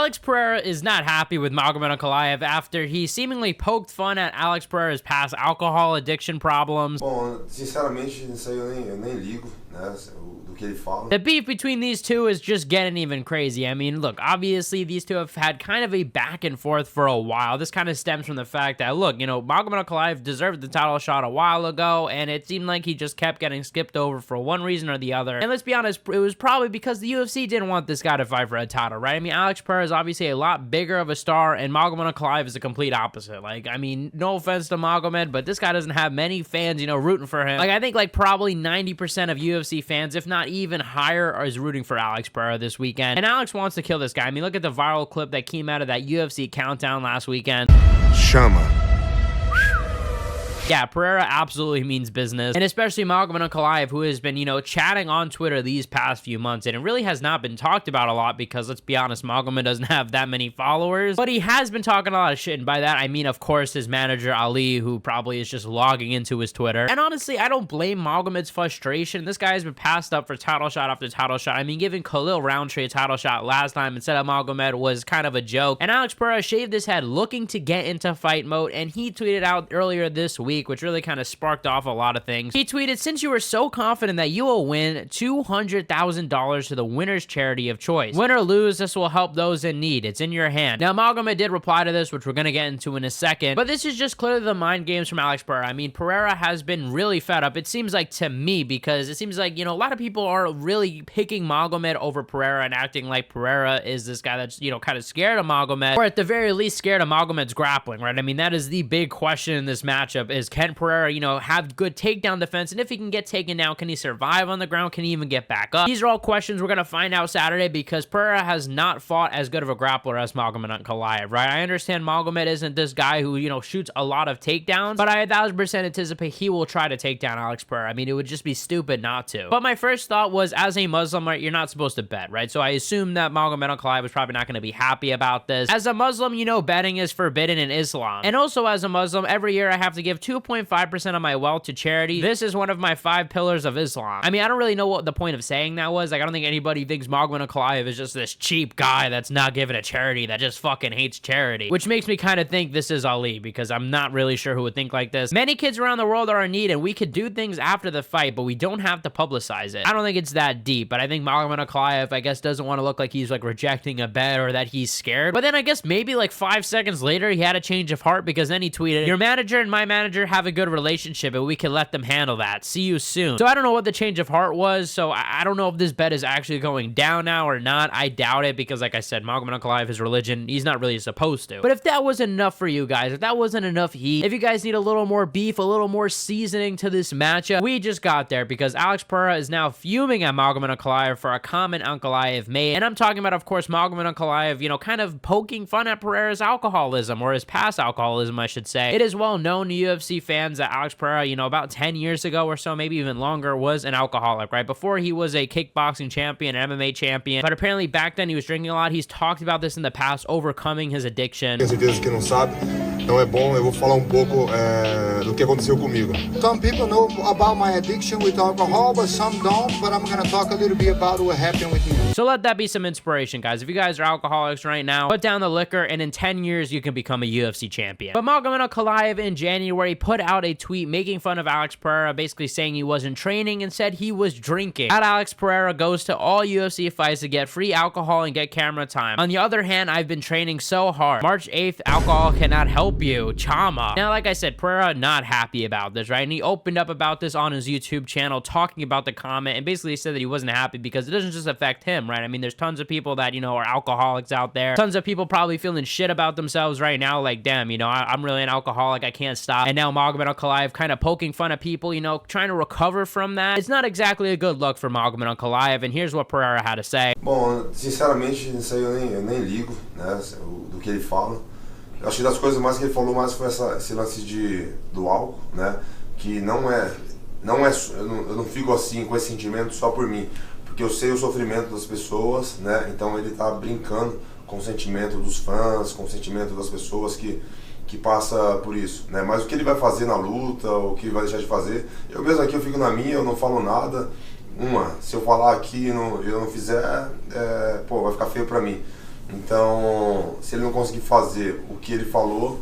Alex Pereira is not happy with Magomed Ankalaev after he seemingly poked fun at Alex Pereira's past alcohol addiction problems. Bom, sinceramente, isso aí eu nem ligo, né, do que ele fala. The beef between these two is just getting even crazy. I mean, look, obviously these two have had kind of a back and forth for a while. This kind of stems from the fact that, look, you know, Magomed Ankalaev deserved the title shot a while ago, and it seemed like he just kept getting skipped over for one reason or the other. And let's be honest, it was probably because the UFC didn't want this guy to fight for a title, right? I mean, Alex Pereira is obviously a lot bigger of a star, and Magomed Ankalaev is the complete opposite. Like, I mean, no offense to Magomed, but this guy doesn't have many fans, you know, rooting for him. Like, I think, like, probably 90% of UFC fans, if not even higher, is rooting for Alex Pereira this weekend. And Alex wants to kill this guy. I mean, look at the viral clip that came out of that UFC countdown last weekend. Chama. Yeah, Pereira absolutely means business, and especially Magomed Ankalaev, who has been, you know, chatting on Twitter these past few months, and it really has not been talked about a lot because, let's be honest, Magomed doesn't have that many followers, but he has been talking a lot of shit, and by that, I mean, of course, his manager, Ali, who probably is just logging into his Twitter, and honestly, I don't blame Magomed's frustration. This guy has been passed up for title shot after title shot. I mean, giving Khalil Roundtree a title shot last time instead of Magomed was kind of a joke, and Alex Pereira shaved his head looking to get into fight mode, and he tweeted out earlier this week, which really kind of sparked off a lot of things. He tweeted, "Since you were so confident that you will win $200,000 to the winner's charity of choice. Win or lose, this will help those in need. It's in your hand." Now, Magomed did reply to this, which we're going to get into in a second, but this is just clearly the mind games from Alex Pereira. I mean, Pereira has been really fed up, it seems like to me, because it seems like, you know, a lot of people are really picking Magomed over Pereira and acting like Pereira is this guy that's, you know, kind of scared of Magomed, or at the very least scared of Magomed's grappling, right? I mean, that is the big question in this matchup is, can Pereira, you know, have good takedown defense, and if he can get taken down, can he survive on the ground? Can he even get back up? These are all questions we're going to find out Saturday, because Pereira has not fought as good of a grappler as Magomed Ankalaev, right? I understand Magomed isn't this guy who, you know, shoots a lot of takedowns, but I 1000% anticipate he will try to take down Alex Pereira. I mean, it would just be stupid not to. But my first thought was, as a Muslim, right, you're not supposed to bet, right? So I assume that Magomed Ankalaev was probably not going to be happy about this. As a Muslim, you know, betting is forbidden in Islam. And also, as a Muslim, every year I have to give 2.5% of my wealth to charity. This is one of my 5 pillars of Islam. I mean, I don't really know what the point of saying that was. Like, I don't think anybody thinks Magomed Ankalaev is just this cheap guy that's not giving a charity, that just fucking hates charity. Which makes me kind of think this is Ali, because I'm not really sure who would think like this. Many kids around the world are in need, and we could do things after the fight, but we don't have to publicize it. I don't think it's that deep, but I think Magomed Ankalaev, I guess, doesn't want to look like he's, like, rejecting a bet or that he's scared. But then I guess maybe, like, 5 seconds later, he had a change of heart, because then he tweeted, "Your manager and my manager have a good relationship, and we can let them handle that. See you soon." So I don't know what the change of heart was, so I don't know if this bet is actually going down now or not. I doubt it, because like I said, Magomed Ankalaev, his religion, he's not really supposed to. But if that wasn't enough for you guys, if that wasn't enough heat, if you guys need a little more beef, a little more seasoning to this matchup, we just got there, because Alex Pereira is now fuming at Magomed Ankalaev for a comment Ankalaev made. And I'm talking about, of course, Magomed Ankalaev, you know, kind of poking fun at Pereira's alcoholism, or his past alcoholism, I should say. It is well known to UFC fans that Alex Pereira, you know, about 10 years ago or so, maybe even longer, was an alcoholic, right? Before he was a kickboxing champion, MMA champion, but apparently back then he was drinking a lot. He's talked about this in the past, overcoming his addiction. Tenho certeza que não sabe, não é bom. Eu vou falar pouco do que aconteceu comigo. Some people know about my addiction with alcohol, but some don't. But I'm gonna talk a little bit about what happened with me. So let that be some inspiration, guys. If you guys are alcoholics right now, put down the liquor, and in 10 years you can become a UFC champion. But Magomed Ankalaev in January put out a tweet making fun of Alex Pereira, basically saying he wasn't training and said he was drinking. At Alex Pereira goes to all UFC fights to get free alcohol and get camera time. On the other hand, I've been training so hard. March 8th, alcohol cannot help you. Chama. Now, like I said, Pereira not happy about this, right? And he opened up about this on his YouTube channel, talking about the comment, and basically said that he wasn't happy because it doesn't just affect him, right? I mean, there's tons of people that, you know, are alcoholics out there. Tons of people probably feeling shit about themselves right now, like, damn, you know, I'm really an alcoholic, I can't stop. And now Magomed Ankalaev kind of poking fun at people, you know, trying to recover from that. It's not exactly a good look for Magomed Ankalaev, and here's what Pereira had to say. Bom, sinceramente, isso aí eu nem ligo, né, do que ele fala. Eu acho que das coisas mais que ele falou mais foi esse lance do álcool, né, que não é, eu não fico assim com esse sentimento só por mim, porque eu sei o sofrimento das pessoas, né, então ele tá brincando com o sentimento dos fãs, com o sentimento das pessoas que passa por isso, né? Mas o que ele vai fazer na luta, o que vai deixar de fazer, eu mesmo aqui eu fico na minha, eu não falo nada. Se eu falar aqui e eu não fizer, pô, vai ficar feio pra mim. Então, se ele não conseguir fazer o que ele falou,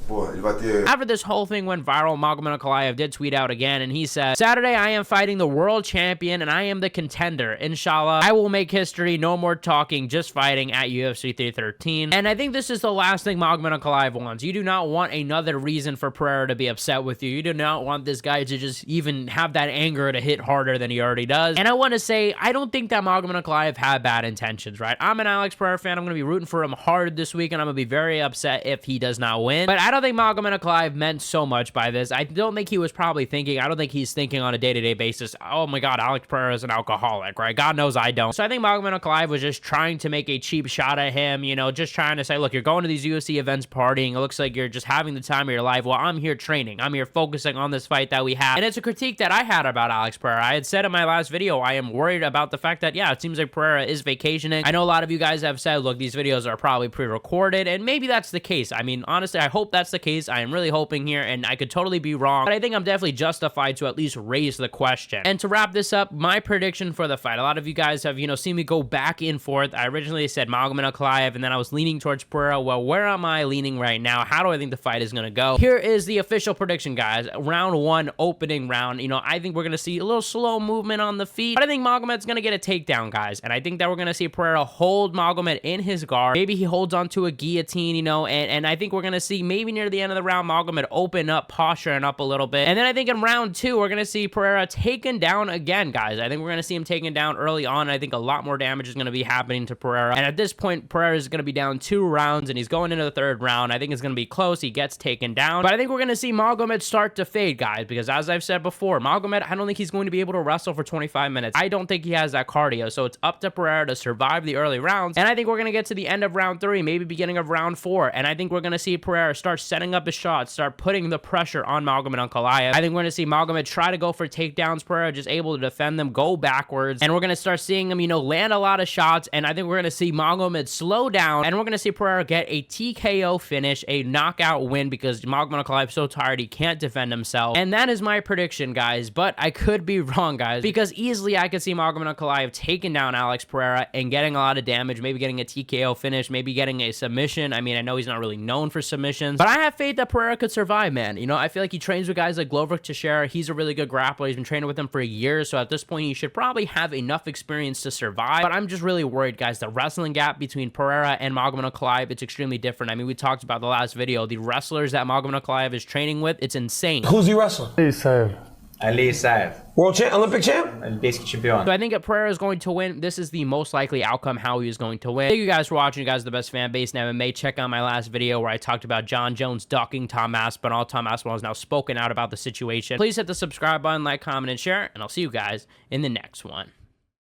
pô, ele vai ter... After this whole thing went viral, Magomed Ankalaev did tweet out again, and he said, Saturday I am fighting the world champion, and I am the contender. Inshallah, I will make history. No more talking, just fighting at UFC 313. And I think this is the last thing Magomed Ankalaev wants. You do not want another reason for Pereira to be upset with you. You do not want this guy to just even have that anger to hit harder than he already does. And I want to say, I don't think that Magomed Ankalaev had bad intentions, right? I'm an Alex Pereira fan. I'm going to be rooting for him hard this week, and I'm going to be very upset if he does not win. But I don't think Magomed Ankalaev meant so much by this. I don't think he was probably thinking, I don't think he's thinking on a day-to-day basis, oh my god, Alex Pereira is an alcoholic, right? God knows I don't. So I think Magomed Ankalaev was just trying to make a cheap shot at him, you know, just trying to say, look, you're going to these UFC events partying. It looks like you're just having the time of your life. Well, I'm here training. I'm here focusing on this fight that we have. And it's a critique that I had about Alex Pereira. I had said in my last video, I am worried about the fact that, yeah, it seems like Pereira is vacationing. I know a lot of you guys have said, look, these videos are probably pre-recorded, and maybe that's the case. I mean, honestly, I hope that's the case. I am really hoping here, and I could totally be wrong, but I think I'm definitely justified to at least raise the question. And to wrap this up, my prediction for the fight. A lot of you guys have, you know, seen me go back and forth. I originally said Magomed Ankalaev, and then I was leaning towards Pereira. Well, where am I leaning right now? How do I think the fight is going to go? Here is the official prediction, guys. Round one, opening round. You know, I think we're going to see a little slow movement on the feet, but I think Magomed's going to get a takedown, guys. And I think that we're going to see Pereira hold Magomed in his guard. Maybe he holds onto a guillotine, you know, and I think we're going to see maybe near the end of the round, Magomed open up, posturing up a little bit. And then I think in round two, we're going to see Pereira taken down again, guys. I think we're going to see him taken down early on. I think a lot more damage is going to be happening to Pereira. And at this point, Pereira is going to be down 2 rounds, and he's going into the 3rd round. I think it's going to be close. He gets taken down. But I think we're going to see Magomed start to fade, guys, because as I've said before, Magomed, I don't think he's going to be able to wrestle for 25 minutes. I don't think he has that cardio. So it's up to Pereira to survive the early rounds. And I think we're going to get to the end of round 3, maybe beginning of round 4. And I think we're going to see Pereira start setting up his shots, start putting the pressure on Magomed Ankalaev. I think we're going to see Magomed try to go for takedowns, Pereira just able to defend them, go backwards, and we're going to start seeing him, you know, land a lot of shots, and I think we're going to see Magomed slow down, and we're going to see Pereira get a TKO finish, a knockout win, because Magomed Ankalaev is so tired he can't defend himself. And that is my prediction, guys, but I could be wrong, guys, because easily I could see Magomed Ankalaev taking down Alex Pereira and getting a lot of damage, maybe getting a TKO finish, maybe getting a submission. I mean, I know he's not really known for submissions, but I have faith that Pereira could survive, man. You know, I feel like he trains with guys like Glover Teixeira. He's a really good grappler. He's been training with him for years, so at this point, he should probably have enough experience to survive, but I'm just really worried, guys. The wrestling gap between Pereira and Magomed Ankalaev, it's extremely different. I mean, we talked about the last video, the wrestlers that Magomed Ankalaev is training with, it's insane. Who's he wrestling? Ankalaev. World champ, Olympic champ? Olympic champion. So I think if Pereira is going to win, this is the most likely outcome how he is going to win. Thank you guys for watching. You guys are the best fan base in MMA. Check out my last video where I talked about John Jones ducking Tom Aspinall. Tom Aspinall has now spoken out about the situation. Please hit the subscribe button, like, comment, and share, and I'll see you guys in the next one.